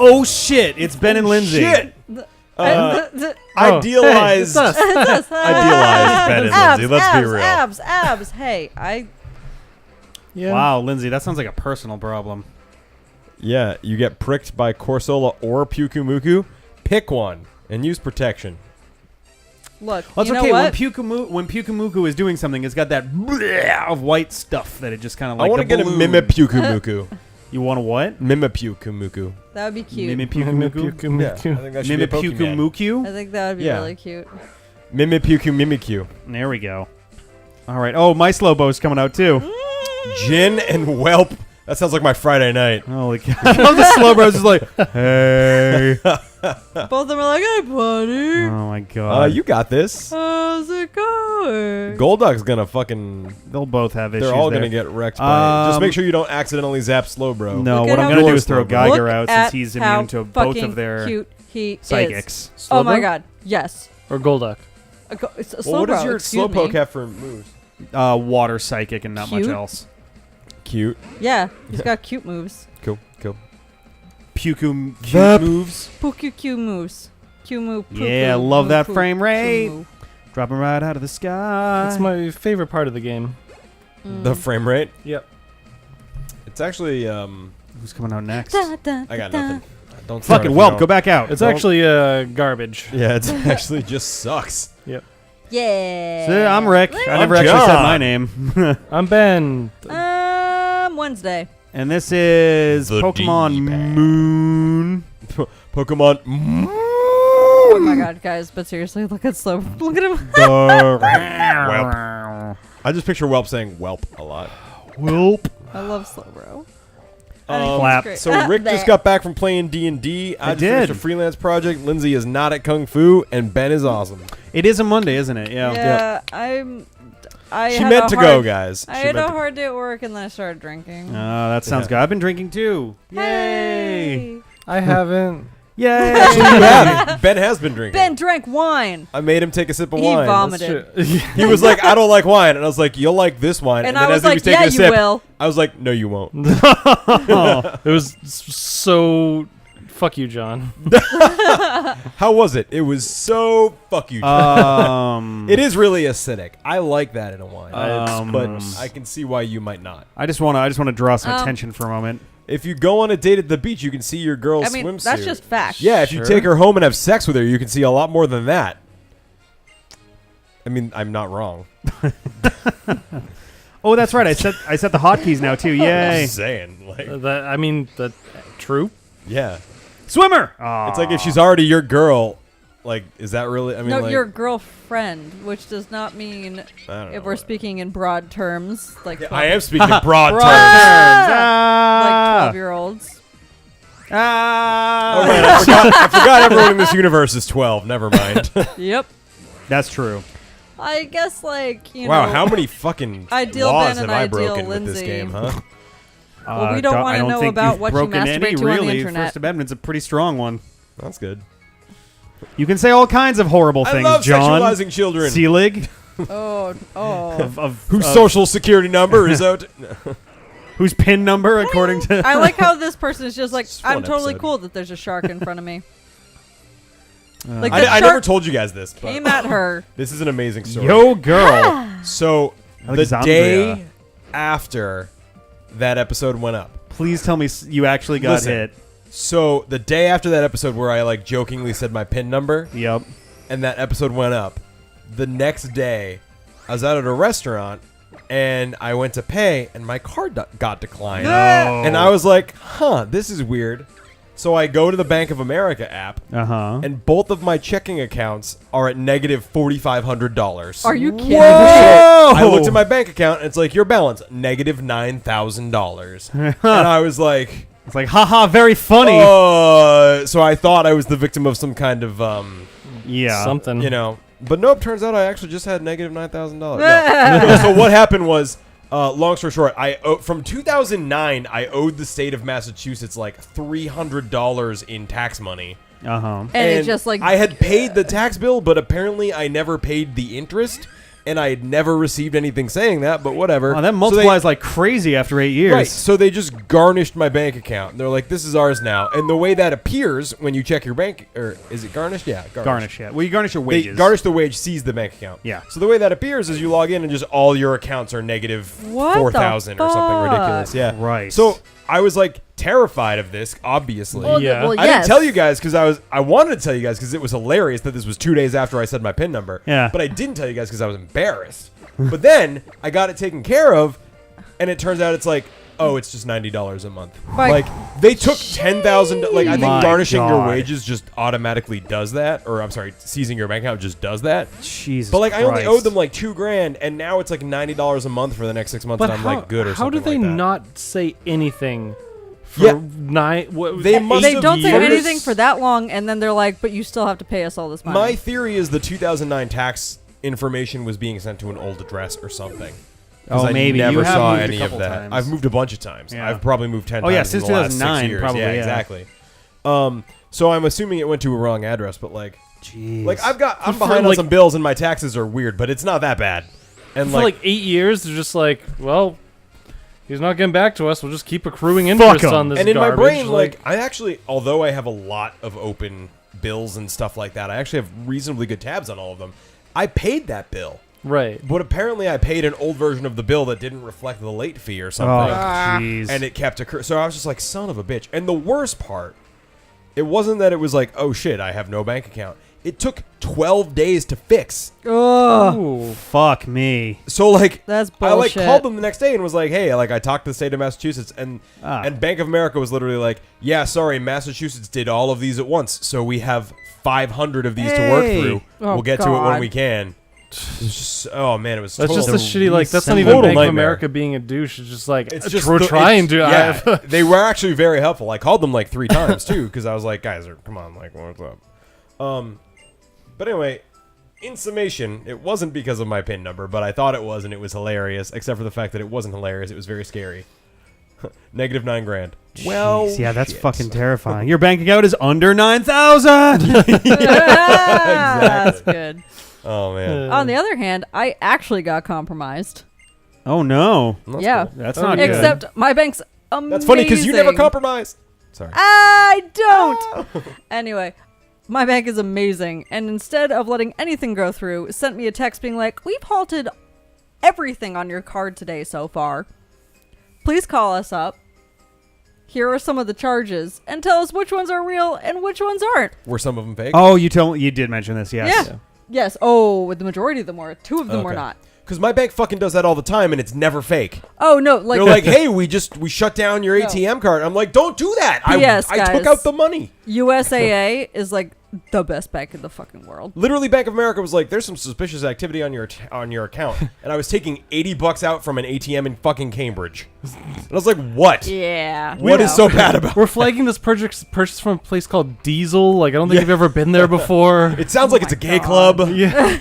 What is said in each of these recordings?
Oh shit! It's Ben and Lindsay. Shit. Idealized. Hey, it's us. Idealized Ben and Lindsay. Let's be real. Abs. Hey, Yeah. Wow, Lindsay, that sounds like a personal problem. Yeah, you get pricked by Corsola or Pukumuku. Pick one and use protection. look. Well, it's you know okay. what? When Pukumuku is doing something, it's got that bleh of white stuff that it just kind of like. I want to get a Mimipukumuku. You want a what? Mimipukumuku. That would be cute. Mimipukumuku? Yeah, I think that should be a Pokemon. Mimipukumuku? I think that would be Yeah. really cute. Mimipukumuku. There we go. All right. Oh, my Slowpoke's coming out too. Jin and Whelp. That sounds like my Friday night. Holy cow. The Slowbro's just like, hey. Both of them are like, hey, buddy. Oh, my God. You got this. How's it going? Golduck's gonna fucking... They'll both have issues. They're all there. gonna get wrecked by it. Just make sure you don't accidentally zap Slowbro. No, Look what at I'm how going to do is throw Look Geiger out at since he's how immune to both fucking of their cute he psychics. Is. Oh my Slowbro? god, yes. Or Golduck? Well, what does your excuse Slowpoke me. have for moves? Water psychic and not much Cute? else. Cute. Yeah, he's got cute moves. Cool. Puku That- moves. Q moves. Q move. Yeah, love that frame rate. Dropping right out of the sky. That's my favorite part of the game. The frame rate? Yep. It's actually, Who's coming out next? I got nothing. Don't start Fucking if you Whelp, don't. go back out. It's actually garbage. Yeah, it's actually just sucks. Yep. Yeah. See, I'm Rick. I never I'm actually said John. my name. I'm Ben. Wednesday. And this is The Pokemon D-pad. Moon. Pokemon. Oh my god, guys! But seriously, look at Slow. Look at him. Whelp. I just picture Whelp saying Whelp a lot. Whelp. I love Slowbro. Clap. So Rick just got back from playing D&D. I just finished did. a freelance project. Lindsay is not at Kung Fu, and Ben is awesome. It is a Monday, isn't it? Yeah. Yeah, I She had meant a to hard- go, guys. I She had meant a to- hard day at work, and then I started drinking. Oh, that sounds Yeah. good. I've been drinking too. Yay. Hey. I haven't. You Yay. have. Ben has been drinking. Ben drank wine. I made him take a sip of He wine. vomited. He was like, I don't like wine. And I was like, you'll like this wine. And then I was as he like, was taking yeah, a you sip, will. I was like, no, you won't. It was so. Fuck you, John. How was it? It was so fuck you. John. It is really acidic. I like that in a wine. But I can see why you might not. I just want to draw some attention for a moment. If you go on a date at the beach, you can see your girl's I mean, swimsuit. that's just fact. Yeah, if you Sure. take her home and have sex with her, you can see a lot more than that. I mean, I'm not wrong. Oh, that's right. I set the hotkeys now too. I'm Yay. just saying. Like, That true. yeah. Swimmer. It's like if she's already your girl, like, is that really? I mean, No, like, your girlfriend, which does not mean I don't know. if we're speaking in broad terms, like Yeah, I am speaking in broad terms. Ah. like 12-year-olds. Ah. Oh, right, I forgot everyone in this universe is 12. Never mind. Yep. That's true. I guess like you Wow, know. how many fucking Ideal laws Ben and have I ideal broken with this Lindsay. game, huh? Well, we don't wanna I don't know think about you've what you broken masturbate any, to on the really. internet. First Amendment's a pretty strong one. That's good. You can say all kinds of horrible I things, love John. sexualizing children. Selig, Oh. Whose social security number is out? whose PIN number, according to... I like how this person is just like, Just I'm one totally episode. cool that there's a shark in front of me. Like the I shark never told you guys this, but came at her. this is an amazing story. Yo, girl. So the Alexandria. day after that episode went up, Please tell me you actually got Listen. hit. so the day after that episode where I like jokingly said my PIN number, Yep. and that episode went up, the next day I was out at a restaurant and I went to pay and my card got declined. And I was like, huh, this is weird. So I go to the Bank of America app Uh-huh. and both of my checking accounts are at negative $4,500. Are you kidding? Whoa! I looked at my bank account and it's like, your balance, negative $9,000. And I was like, It's like, haha, very funny. so I thought I was the victim of some kind of, Yeah. Something. you know, but nope, turns out I actually just had negative $9,000. No. So what happened was, long story short, from 2009, I owed the state of Massachusetts like $300 in tax money. Uh-huh. And it just like I had paid the tax bill, but apparently I never paid the interest. and I had never received anything saying that, but whatever. Oh, that So multiplies like crazy after 8 years. Right, so they just garnished my bank account. They're like, this is ours now. And the way that appears when you check your bank, or is it garnished? Yeah, Garnish, yeah. Well, you garnish your They wages. garnish the wage, seize the bank account. Yeah. So the way that appears is you log in and just all your accounts are negative What the 4,000 or something fuck? ridiculous. Yeah. Right. So I was like terrified of this, obviously. Well, Yeah. well, I didn't yes. tell you guys because I wanted to tell you guys because it was hilarious that this was 2 days after I said my PIN number. Yeah. But I didn't tell you guys because I was embarrassed. But then I got it taken care of, and it turns out it's like, oh, it's just $90 a month. Like, They took 10,000. Like I think My garnishing your God. wages just automatically does that, or I'm sorry, seizing your bank account just does that. Jesus. But like I only Christ. owed them like $2,000, and now it's like $90 a month for the next 6 months, But and I'm how, like good or how something do they like that. not say anything for Yeah. 9? What, They must They have don't say years- anything for that long, and then they're like, "But you still have to pay us all this money." My theory is the 2009 tax information was being sent to an old address or something. 'Cause Oh, I maybe. never You have saw moved a any of couple that. times. I've moved a bunch of times. Yeah. I've probably moved 10 Oh, yeah, times since in the last 6 2009, years. probably, yeah, yeah. exactly. So I'm assuming it went to a wrong address, but like, Jeez. I'm For, behind on like- some bills and my taxes are weird, but it's not that bad. And for like 8 years, they're just like, well, he's not getting back to us. We'll just keep accruing Fuck interest 'em. on this and in my garbage. brain, like, I actually, although I have a lot of open bills and stuff like that, I actually have reasonably good tabs on all of them. I paid that bill. right. But apparently I paid an old version of the bill that didn't reflect the late fee or Oh, something. jeez. And it kept occurring. So I was just like, son of a bitch. And the worst part, it wasn't that it was like, oh shit, I have no bank account. It took 12 days to fix. Ugh, Ooh. Fuck me. So like, that's I like bullshit. called them the next day and was like, hey, like I talked to the state of Massachusetts and Ah. and Bank of America was literally like, yeah, sorry, Massachusetts did all of these at once, so we have 500 of these to work Hey. through. Oh, we'll get to it when God. we can. It was just, oh man, it was. That's just total- a shitty, like, that's not even Total Bank of nightmare. America being a douche. It's just like, It's just we're the- trying it's- to. Yeah, they were actually very helpful. I called them like 3 times too because I was like, guys, come on, like, what's up? But anyway, in summation, it wasn't because of my PIN number, but I thought it was, and it was hilarious. Except for the fact that it wasn't hilarious; it was very scary. Negative $9,000. Well, Jeez, yeah, that's shit. fucking terrifying. Your bank account is under 9,000. That's good. Oh man, On the other hand, I actually got compromised. Oh no, That's Yeah. cool. that's Oh, not yeah. good. Except my bank's amazing. That's funny because you never compromise. Sorry. I don't. Anyway, my bank is amazing, and instead of letting anything go through, sent me a text being like, "We've halted everything on your card today so far. Please call us up. Here are some of the charges, and tell us which ones are real and which ones aren't." Were some of them fake? Oh, you did mention this. Yes. Yeah. Yes. Oh, the majority of them were. 2 of them were Okay. not. Because my bank fucking does that all the time, and it's never fake. Oh no! Like They're like, hey, we shut down your No. ATM card. I'm like, don't do that. P.S., I took guys. out the money. USAA is like the best bank in the fucking world. Literally, Bank of America was like, "There's some suspicious activity on your account," and I was taking $80 out from an ATM in fucking Cambridge. And I was like, "What? Yeah. What is so bad about?" We're flagging this purchase from a place called Diesel. Like, I don't think you've ever been there before. It sounds like Oh it's a my gay God. club. Yeah.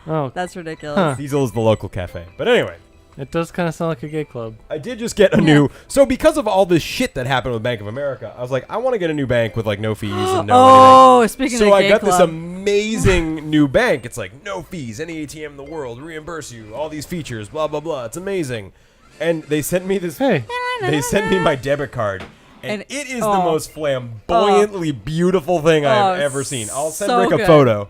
Oh, That's ridiculous. Diesel is the local cafe. But anyway, it does kind of sound like a gay club. I did just get a new. So because of all this shit that happened with Bank of America, I was like, I want to get a new bank with like no fees and no Oh, anything. speaking So of I gay got club. this amazing new bank. It's like no fees, any ATM in the world, reimburse you, all these features, blah blah blah. It's amazing. And they sent me this. Hey, They sent me my debit card. And And- it is the oh. most flamboyantly beautiful thing I've Oh, ever seen. I'll send so Rick a good. photo.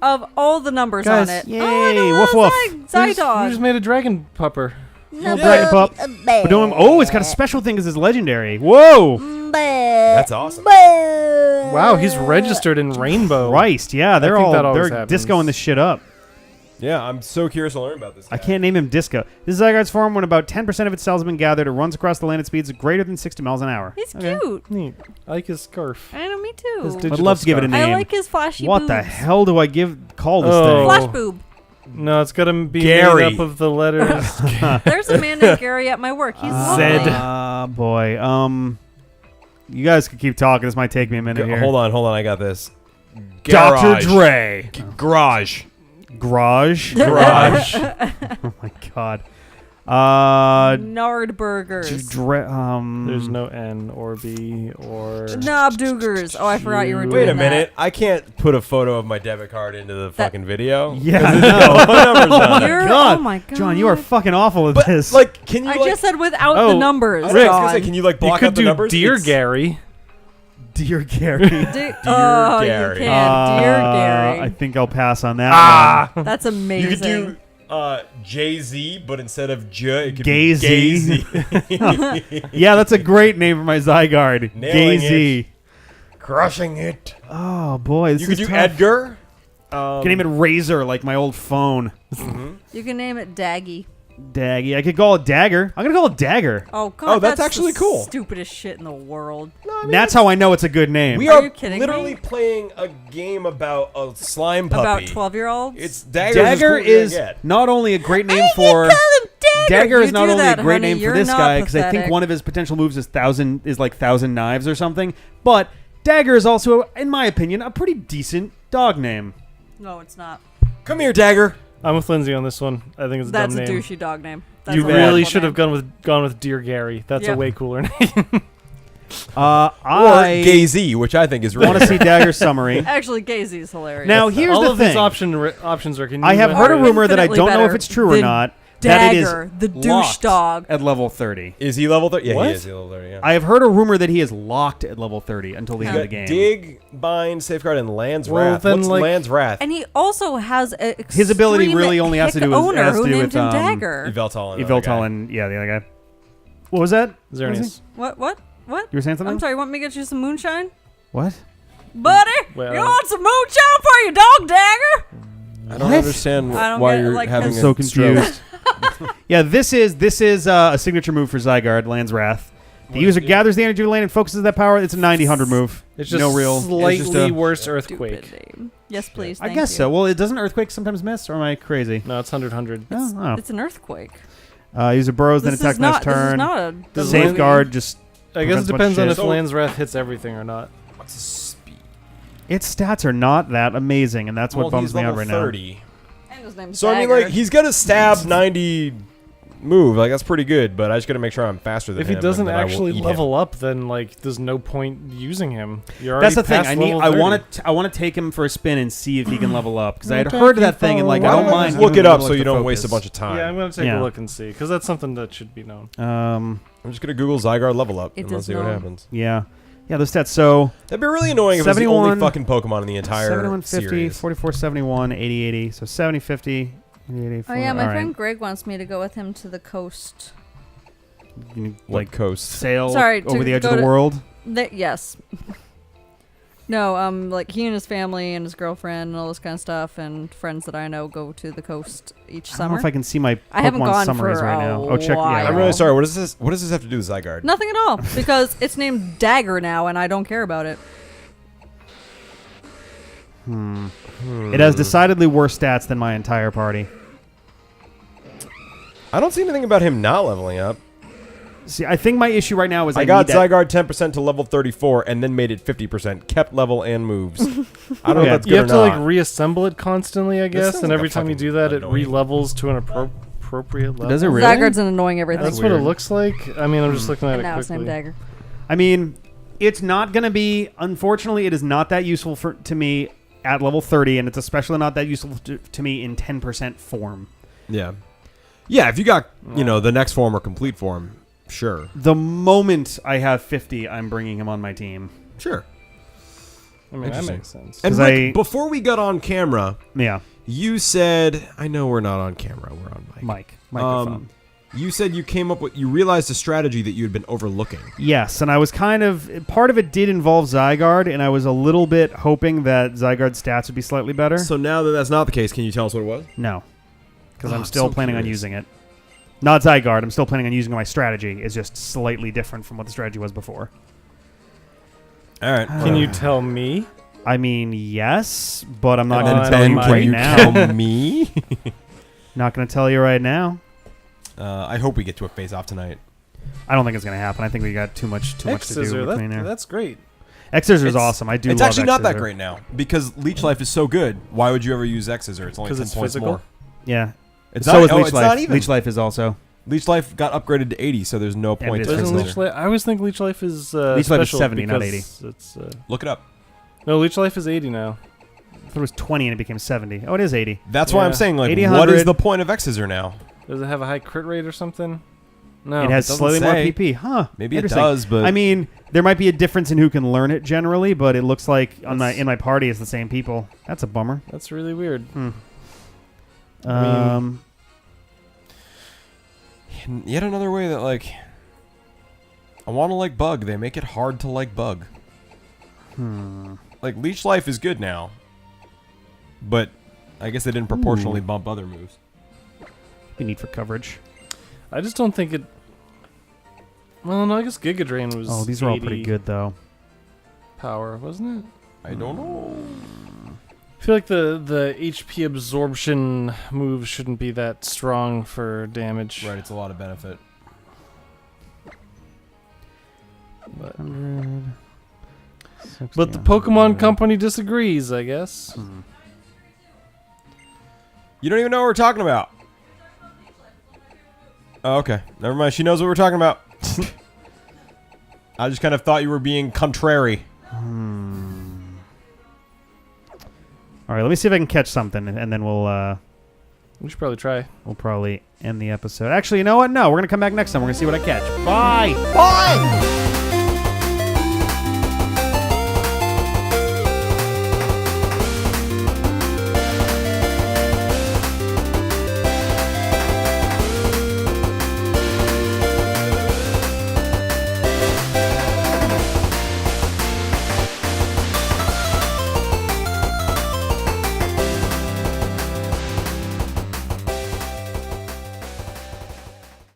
Of all the numbers Guys, on it. yay, Oh, woof, woof. we just Zydog. made a dragon pupper. Little dragon pup. We're doing. Oh, it's got a special thing because it's legendary. Whoa. That's awesome. Wow, he's registered in Rainbow. Christ, yeah, they're think all that always they're happens. discoing this shit up. Yeah, I'm so curious to learn about this. I guy. can't name him Disco. This is Zygarde's form when about 10% of its cells have been gathered. It runs across the land at speeds greater than 60 miles an hour. He's Okay. cute. Neat. I like his scarf. I know, me His too. digital I'd love to give it a scarf. name. I like his flashy What boobs. the hell do I call this Oh. Flash boob. No, it's got to be Gary. made up of the letters. There's a man named Gary at my work. He's Zed. lovely. Boy. You guys could keep talking. This might take me a minute here. Hold on. I got this. Dr. Garage. Dre. Garage. Garage. Garage. Oh my god. Nardburgers. There's no N or B or... Knobdoogers. Oh, I forgot you were doing Wait a that. minute. I can't put a photo of my debit card into the fucking video. Yeah, 'Cause I there's know. no numbers on it. You're, God. oh my god. John, you are fucking awful at But this. like, can you I like? just said without Oh, the numbers. I was gonna say, John. can you like You block could out the do numbers? Dear It's- Gary. Dear Gary. Oh, Gary. you can. Dear I Gary. think I'll pass on that one. That's You amazing. could do Jay-Z, but instead of J, it could Gay-Z. be Gay-Z. Yeah, that's a great name for my Zygarde. Nailing Gay-Z. Crushing it. Oh, boy. This You could is do tough. Edgar. You can name it Razor, like my old phone. You can name it Daggy. Daggy. I could call it Dagger. I'm going to call it Dagger. Oh, God. Oh, that's the actually cool. Stupidest shit in the world. That's how I know it's a good name. We Are are you kidding literally me? playing a game about a slime puppy. About 12-year-olds? It's Dagger's Dagger as cool as you're is gonna get. not only a great name You for... call him Dagger. Dagger You is not do only that, a great honey. name for You're this not guy, because I think pathetic. one of his potential moves is like thousand knives or something. But Dagger is also, in my opinion, a pretty decent dog name. No, it's not. Come here, Dagger. I'm with Lindsay on this one. I think it's a That's dumb a name. douchey dog name. That's You a really horrible should have name. gone with Dear Gary. That's a Yep. way cooler name. Or I Gay-Z, which I think is really want to see Dagger's summary. Actually, Gazy is hilarious. Now, here's All the of these thing. options are. Can you I have heard a elaborate? rumor that I Infinitely don't know if better it's true or than not. That it is Dagger, the douche locked dog. at level 30. Is he level 30? Yeah, What? he is level 30, yeah. I have heard a rumor that he is locked at level 30 until the You end of the got game. Dig, Bind, Safeguard, and Land's Well, Wrath. then, What's like- Land's Wrath? And he also has a His ability extreme really only has to hick do with- owner has to who do named with, him Dagger. Yveltal and another guy. Yveltal and, yeah, the other guy. What was that? Xerneas. What? You were saying something? I'm sorry. Want me to get you some moonshine, What? buddy? Well- You want some moonshine for your dog, Dagger? I don't What? understand I don't why get it, you're like, having I'm a so stroke. confused. Yeah, this is a signature move for Zygarde, Land's Wrath. The user gathers the energy of the land and focuses that power. It's a 90-100 move. It's just no real. slightly it's just a- worse Earthquake. Stupid name. Yes, please. I Thank guess you. so. Well, it doesn't Earthquake sometimes miss, or am I crazy? No, it's 100. Oh, It's an earthquake. User burrows, then This attack is not. next This is turn. not a Does Safeguard just. I guess prevents it a bunch depends of on shit. if So- Land's Wrath hits everything or not. What's his speed? Its stats are not that amazing, and that's what Well, bums he's me out level right 30. And his name's So, I mean, Dagger. like, he's got a stab 90 move. Like, that's pretty good, but I just got to make sure I'm faster than If him. he doesn't and then I will actually eat him. level up, then like there's no point using him. You're That's already the thing. past level 30. I want to take him for a spin and see if he can level up because I had Okay, heard that thing and like I Why don't don't I mind. just look giving it him up a so look you to don't waste a focus. bunch of time? Yeah, I'm gonna take Yeah. a look and see because that's something that should be known. I'm just going to Google Zygarde level up It and let's does see what not. happens. Yeah, those stats. So That'd be really annoying if it was the only 71, fucking Pokemon in the entire 71, 50, series. 44, 71, 80, 80. So 70, 50, 80, 80. Oh yeah, my all right. friend Greg wants me to go with him to the coast. You need, What like coast? sail Sorry, over to the edge go of the to- world. Yes. No, like he and his family and his girlfriend and all this kind of stuff and friends that I know go to the coast each I don't know summer. if I can see my I haven't Pokemon gone summaries for right a now. Oh, check. while. Yeah, I'm really sorry. What does this have to do with Zygarde? Nothing at all because it's named Dagger now and I don't care about it. It has decidedly worse stats than my entire party. I don't see anything about him not leveling up. See, I think my issue right now is I got need that- Zygarde 10% to level 34 and then made it 50%. Kept level and moves. I don't know Okay. if that's good You have to or like not. reassemble it constantly, I guess, sounds and like every a time you fucking do that, it annoying- re-levels to an appropriate level. Does it really? Zygarde's an annoying everything. That's That's what it weird. looks like. I mean, I'm just looking at and it now it's named quickly. Dagger. I mean, it's not going to be. Unfortunately, it is not that useful to me at level 30, and it's especially not that useful to me in 10% form. Yeah. Yeah, if you got, the next form or complete form, sure. The moment I have 50, I'm bringing him on my team. Sure. I mean, that Interesting. makes sense. And 'Cause Rick, before we got on camera, Yeah, you said, I know we're not on camera, we're on mic. microphone. You said you realized a strategy that you had been overlooking. Yes, and I was part of it did involve Zygarde, and I was a little bit hoping that Zygarde's stats would be slightly better. So now that that's not the case, can you tell us what it was? No, because Oh, I'm I'm still so planning on curious. using it. Not Zygarde, I'm still planning on using my strategy. It's just slightly different from what the strategy was before. All right. Can you tell me? I mean, yes, but I'm not And going to then tell you can right you now. tell me? Not going to tell you right now. I hope we get to a face-off tonight. I don't think it's going to happen. I think we got too much to do X-Scissor, between there. that's great. X-Scissor is It's- awesome. I do It's love actually not that X-Scissor. great now because Leech Life is so good. Why would you ever use X-Scissor? It's only 'Cause 10 it's points physical? more. Yeah. It's So not, is Leech it's Life. not even. Leech Life is also. Leech Life got upgraded to 80, so there's no point it to is Doesn't consider. Leech Life, I always think Leech Life is Leech Life is special 70, not because It's, Look it up. no, Leech Life is 80 now. I thought it was 20 and it became 70. Oh, it is 80. That's why I'm Yeah. saying, like, 80, what is 100. the point of Exeter now? Does it have a high crit rate or something? No. it has doesn't slightly more say. PP. Huh. Maybe it Interesting. does, but I mean, there might be a difference in who can learn it generally, but it looks like That's- in my party it's the same people. That's a bummer. That's really weird. yet another way that, like, I want to like Bug. They make it hard to like Bug. Like, Leech Life is good now, but I guess they didn't proportionally bump other moves. We need for coverage. I just don't think it. Well, no, I guess Giga Drain was. Oh, these are all pretty 80 good though. Power, wasn't it? I don't know. I feel like the HP absorption moves shouldn't be that strong for damage. Right, it's a lot of benefit. But, 100, 60, but the Pokemon 100. Company disagrees, I guess. You don't even know what we're talking about. Oh, okay. Never mind. She knows what we're talking about. I just kind of thought you were being contrary. All right, let me see if I can catch something, and then we'll We should probably try. probably end the episode. Actually, you know what? No, we're gonna come back next time. We're gonna see what I catch. Bye. Bye!